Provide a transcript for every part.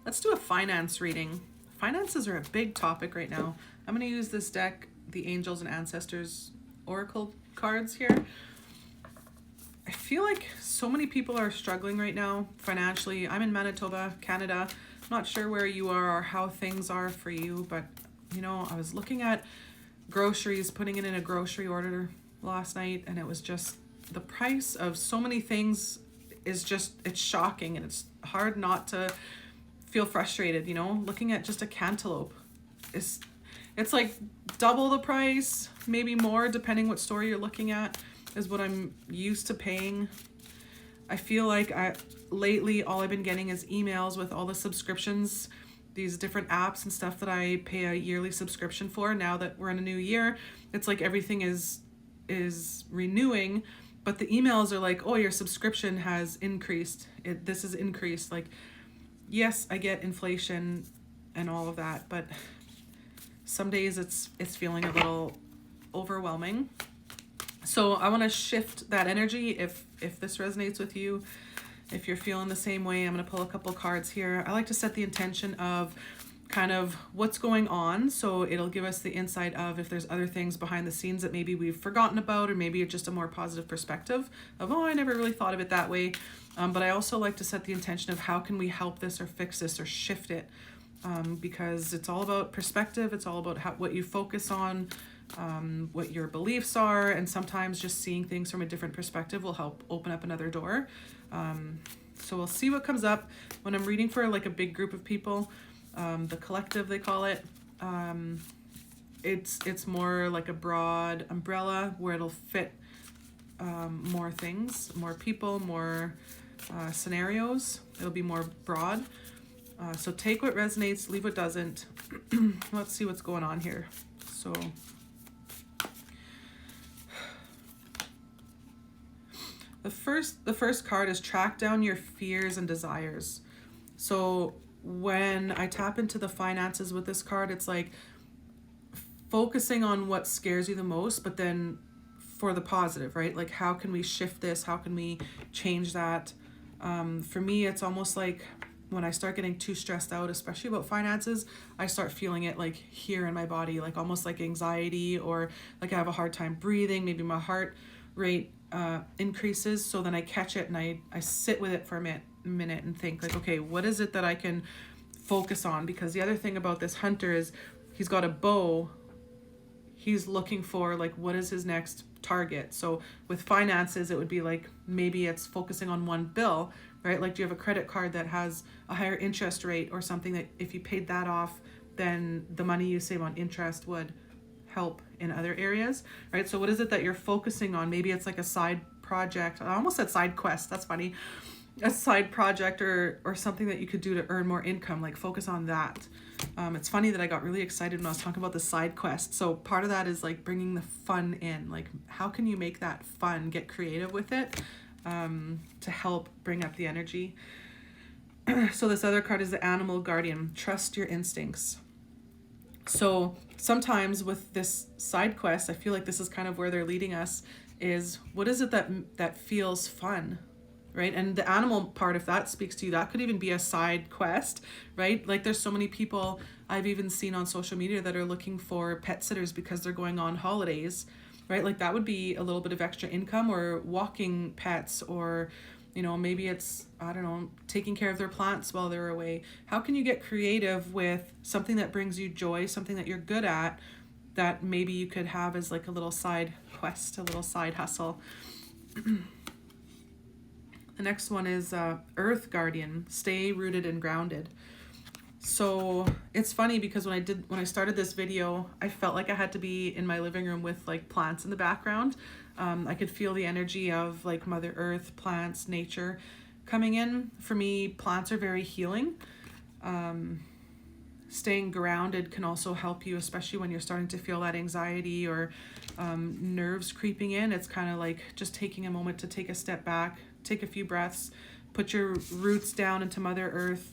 Let's do a finance reading. Finances are a big topic right now. I'm going to use this deck, the Angels and Ancestors Oracle cards here. I feel like so many people are struggling right now financially. I'm in Manitoba, Canada. Not sure where you are or how things are for you, but you know, I was looking at groceries, putting it in a grocery order last night, and it was just the price of so many things is just, it's shocking, and it's hard not to feel frustrated, you know. Looking at just a cantaloupe is, it's like double the price, maybe more depending what store you're looking at, is what I'm used to paying. I feel like lately all I've been getting is emails with all the subscriptions, these different apps and stuff that I pay a yearly subscription for. Now that we're in a new year, it's like everything is renewing, but the emails are like, oh, your subscription has increased. This is increased. Like, yes, I get inflation and all of that, but some days it's feeling a little overwhelming. So I want to shift that energy. If this resonates with you, if you're feeling the same way, I'm going to pull a couple cards here. I like to set the intention of kind of what's going on, so it'll give us the insight of if there's other things behind the scenes that maybe we've forgotten about, or maybe it's just a more positive perspective of, oh, I never really thought of it that way. But I also like to set the intention of how can we help this or fix this or shift it, because it's all about perspective. It's all about what you focus on, what your beliefs are, and sometimes just seeing things from a different perspective will help open up another door. So we'll see what comes up when I'm reading for like a big group of people. The collective, they call it. It's more like a broad umbrella where it'll fit more things, more people, more scenarios. It'll be more broad. So take what resonates, leave what doesn't. Let's see what's going on here. So the first card is track down your fears and desires. So when I tap into the finances with this card, it's like focusing on what scares you the most, but then for the positive, right? Like, how can we shift this? How can we change that? For me, it's almost like when I start getting too stressed out, especially about finances, I start feeling it like here in my body, like almost like anxiety, or like I have a hard time breathing. Maybe my heart rate increases. So then I catch it and I sit with it for a minute and think like, okay, what is it that I can focus on? Because the other thing about this hunter is he's got a bow. He's looking for like, what is his next target? So with finances, it would be like, maybe it's focusing on one bill, right? Like, do you have a credit card that has a higher interest rate or something that if you paid that off, then the money you save on interest would help in other areas, right? So what is it that you're focusing on? Maybe it's like a side project. I almost said side quest. That's funny. A side project or something that you could do to earn more income, like focus on that. It's funny that I got really excited when I was talking about the side quest. So part of that is like bringing the fun in. Like, how can you make that fun? Get creative with it to help bring up the energy. So this other card is the Animal Guardian. Trust your instincts. So sometimes with this side quest, I feel like this is kind of where they're leading us, is what is it that feels fun, right? And the animal part, if that speaks to you, that could even be a side quest, right? Like, there's so many people I've even seen on social media that are looking for pet sitters because they're going on holidays, right? Like, that would be a little bit of extra income, or walking pets, or, you know, maybe it's, I don't know, taking care of their plants while they're away. How can you get creative with something that brings you joy, something that you're good at, that maybe you could have as like a little side quest, a little side hustle? The next one is Earth Guardian. Stay rooted and grounded. So it's funny because when I started this video, I felt like I had to be in my living room with like plants in the background. I could feel the energy of like Mother Earth, plants, nature coming in. For me, plants are very healing. Staying grounded can also help you, especially when you're starting to feel that anxiety or nerves creeping in. It's kind of like just taking a moment to take a step back, take a few breaths, put your roots down into Mother Earth,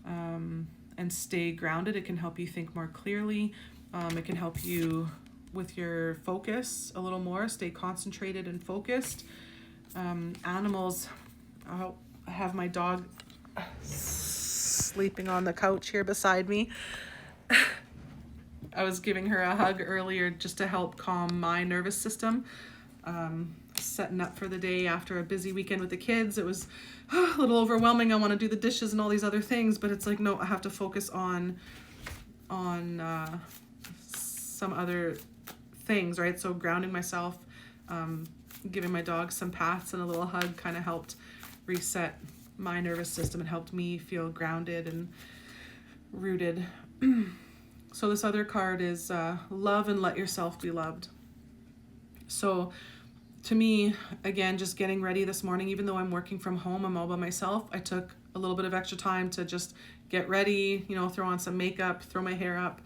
and stay grounded. It can help you think more clearly. It can help you with your focus a little more, stay concentrated and focused. Animals, I have my dog sleeping on the couch here beside me. I was giving her a hug earlier just to help calm my nervous system. Setting up for the day after a busy weekend with the kids. It was a little overwhelming. I want to do the dishes and all these other things, but it's like, no, I have to focus on some other things, right? So grounding myself, giving my dog some pats and a little hug kind of helped reset my nervous system and helped me feel grounded and rooted. So this other card is love and let yourself be loved. So to me, again, just getting ready this morning, even though I'm working from home, I'm all by myself, I took a little bit of extra time to just get ready, you know, throw on some makeup, throw my hair up.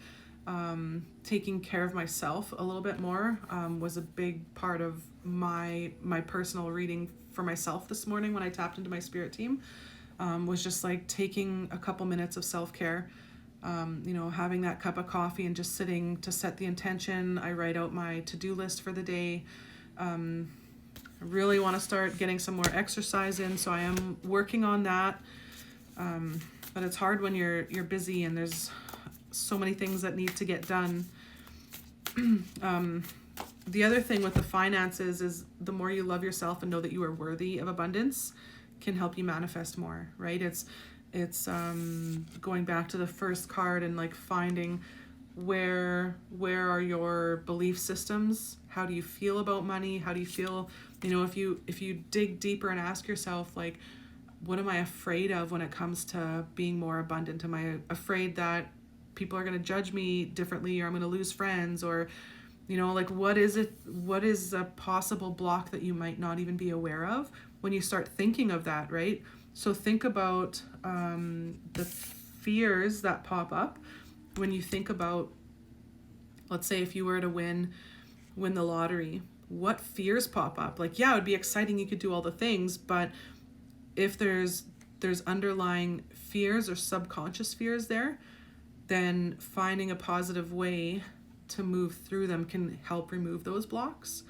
Taking care of myself a little bit more was a big part of my personal reading for myself this morning when I tapped into my spirit team. Was just like taking a couple minutes of self-care. You know, having that cup of coffee and just sitting to set the intention. I write out my to-do list for the day. I really want to start getting some more exercise in, so I am working on that. But it's hard when you're busy and there's so many things that need to get done. The other thing with the finances is the more you love yourself and know that you are worthy of abundance can help you manifest more, right? It's going back to the first card and like finding where are your belief systems? How do you feel about money? How do you feel, you know, if you dig deeper and ask yourself, like, what am I afraid of when it comes to being more abundant? Am I afraid that people are going to judge me differently, or I'm going to lose friends, or, you know, like, what is a possible block that you might not even be aware of when you start thinking of that, right? So think about the fears that pop up when you think about, let's say if you were to win the lottery, what fears pop up? Like, yeah, it would be exciting, you could do all the things, but if there's underlying fears or subconscious fears there, then finding a positive way to move through them can help remove those blocks.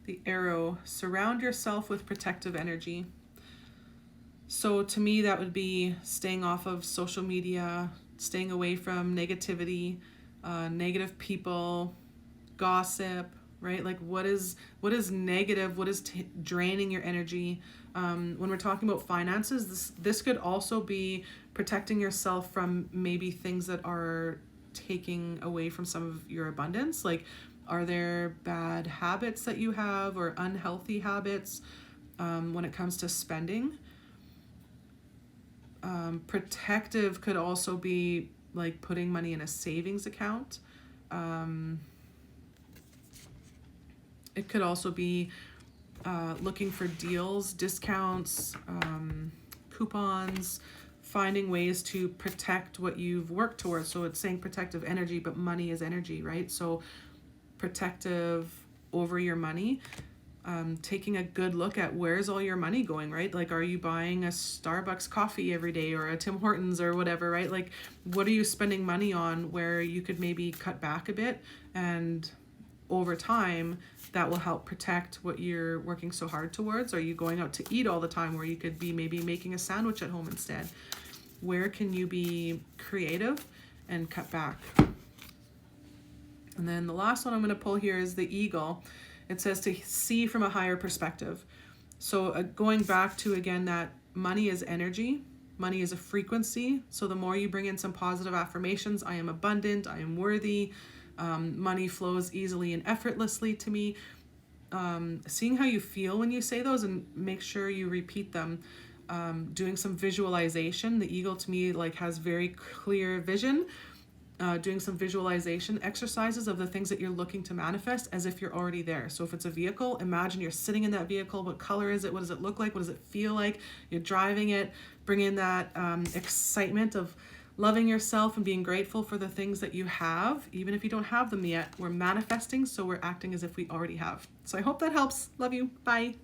The arrow, surround yourself with protective energy. So to me, that would be staying off of social media, staying away from negativity, negative people, gossip, right? Like what is negative? What is draining your energy? When we're talking about finances, this could also be protecting yourself from maybe things that are taking away from some of your abundance. Like, are there bad habits that you have or unhealthy habits when it comes to spending? Protective could also be like putting money in a savings account. It could also be looking for deals, discounts, coupons, finding ways to protect what you've worked towards. So it's saying protective energy, but money is energy, right? So protective over your money, taking a good look at where's all your money going, right? Like, are you buying a Starbucks coffee every day or a Tim Hortons or whatever, right? Like, what are you spending money on where you could maybe cut back a bit, and over time that will help protect what you're working so hard towards? Are you going out to eat all the time where you could be maybe making a sandwich at home instead? Where can you be creative and cut back? And then the last one I'm going to pull here is the eagle. It says to see from a higher perspective. So going back to, again, that money is energy. Money is a frequency. So the more you bring in some positive affirmations, I am abundant, I am worthy, money flows easily and effortlessly to me. Seeing how you feel when you say those, and make sure you repeat them. Doing some visualization. The eagle to me like has very clear vision. Doing some visualization exercises of the things that you're looking to manifest as if you're already there. So if it's a vehicle, imagine you're sitting in that vehicle. What color is it? What does it look like? What does it feel like? You're driving it. Bring in that excitement of loving yourself and being grateful for the things that you have, even if you don't have them yet. We're manifesting, so we're acting as if we already have. So I hope that helps. Love you. Bye.